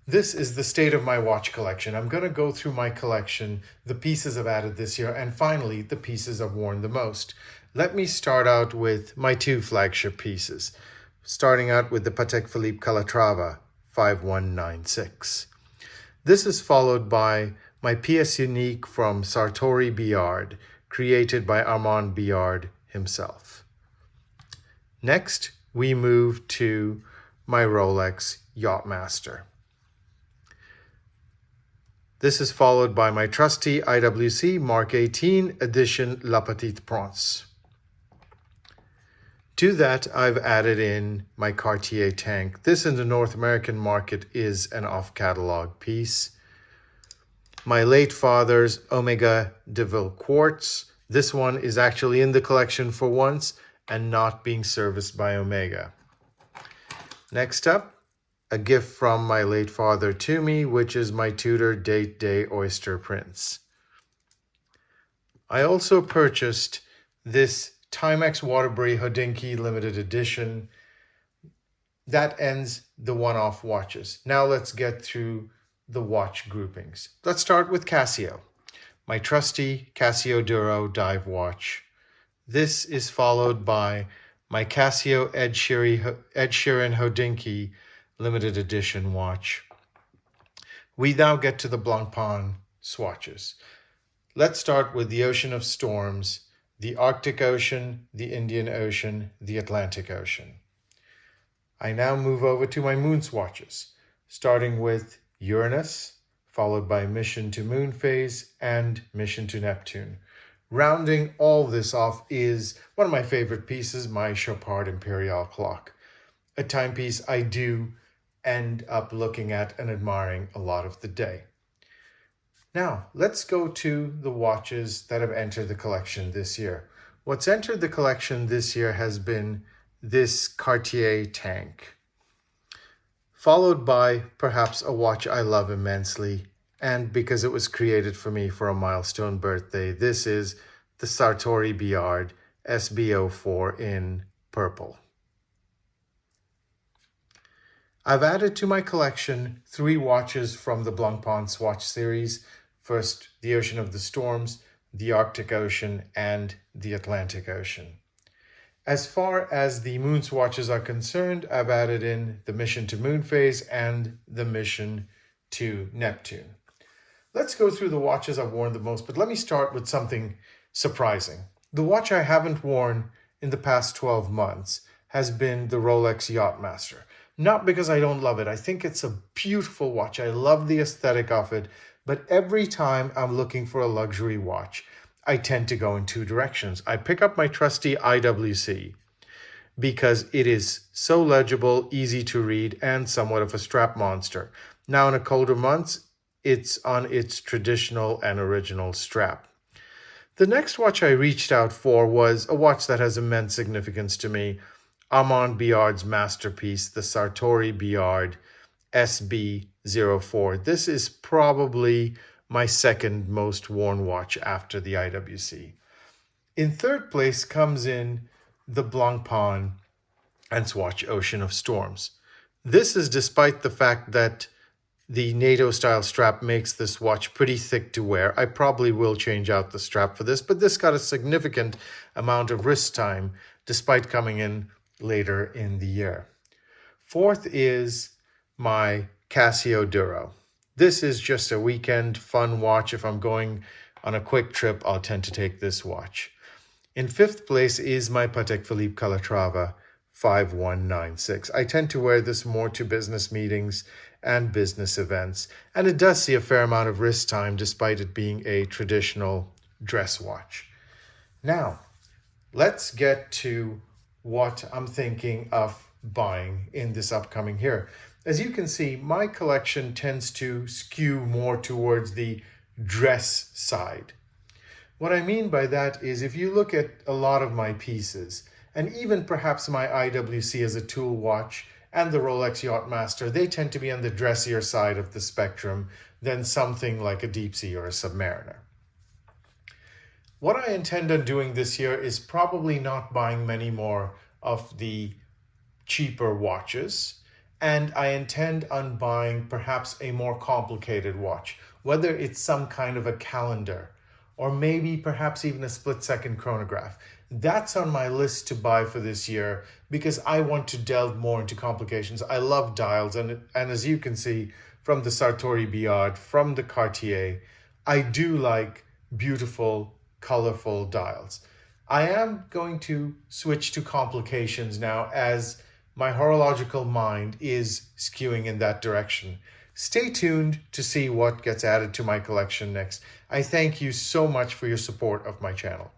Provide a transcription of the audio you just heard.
This is the state of my watch collection. I'm going to go through my collection, the pieces I've added this year, and finally, the pieces I've worn the most. Let me start out with my two flagship pieces, starting out with the Patek Philippe Calatrava 5196. This is followed by my pièce unique from Sartory Billard, created by Armand Billard himself. Next, we move to my Rolex Yachtmaster. This is followed by my trusty IWC Mark 18 edition La Petite Prince. To that, I've added in my Cartier tank. This in the North American market is an off-catalog piece. My late father's Omega DeVille Quartz. This one is actually in the collection for once and not being serviced by Omega. Next up, a gift from my late father to me, which is my Tudor Date Day Oyster Prince. I also purchased this Timex Waterbury Hodinkee limited edition. That ends the one-off watches. Now let's get through the watch groupings. Let's start with Casio, my trusty Casio Duro dive watch. This is followed by my Casio Ed Sheeran Hodinkee limited edition watch. We now get to the Blancpain swatches. Let's start with the Ocean of Storms, the Arctic Ocean, the Indian Ocean, the Atlantic Ocean. I now move over to my MoonSwatches, starting with Uranus, followed by Mission to Moonphase and Mission to Neptune. Rounding all this off is one of my favorite pieces, my Chopard Imperial clock, a timepiece I do end up looking at and admiring a lot of the day. Now, let's go to the watches that have entered the collection this year. What's entered the collection this year has been this Cartier tank, followed by perhaps a watch I love immensely, and because it was created for me for a milestone birthday, this is the Sartory Billard SB04 in purple. I've added to my collection 3 watches from the Blancpain Swatch series. First, the Ocean of the Storms, the Arctic Ocean, and the Atlantic Ocean. As far as the MoonSwatches are concerned, I've added in the Mission to Moonphase and the Mission to Neptune. Let's go through the watches I've worn the most, but let me start with something surprising. The watch I haven't worn in the past 12 months has been the Rolex Yachtmaster. Not because I don't love it. I think it's a beautiful watch. I love the aesthetic of it. But every time I'm looking for a luxury watch, I tend to go in 2 directions. I pick up my trusty IWC because it is so legible, easy to read, and somewhat of a strap monster. Now in a colder months, it's on its traditional and original strap. The next watch I reached out for was a watch that has immense significance to me, Armand Billard's masterpiece, the Sartory Billard SB04. This is probably my second most worn watch after the IWC. In third place comes in the Blancpain and Swatch Ocean of Storms. This is despite the fact that the NATO-style strap makes this watch pretty thick to wear. I probably will change out the strap for this, but this got a significant amount of wrist time despite coming in later in the year. Fourth is my Casio Duro. This is just a weekend fun watch. If I'm going on a quick trip, I'll tend to take this watch. In fifth place is my Patek Philippe Calatrava 5196. I tend to wear this more to business meetings and business events, and it does see a fair amount of wrist time despite it being a traditional dress watch. Now, let's get to what I'm thinking of buying in this upcoming year. As you can see, my collection tends to skew more towards the dress side. What I mean by that is if you look at a lot of my pieces, and even perhaps my IWC as a tool watch and the Rolex Yachtmaster, they tend to be on the dressier side of the spectrum than something like a Deep Sea or a Submariner. What I intend on doing this year is probably not buying many more of the cheaper watches And I intend on buying perhaps a more complicated watch, whether it's some kind of a calendar or maybe perhaps even a split-second chronograph. That's on my list to buy for this year because I want to delve more into complications. I love dials, and as you can see from the Sartory Billard, from the Cartier, I do like beautiful, colorful dials. I am going to switch to complications now as my horological mind is skewing in that direction. Stay tuned to see what gets added to my collection next. I thank you so much for your support of my channel.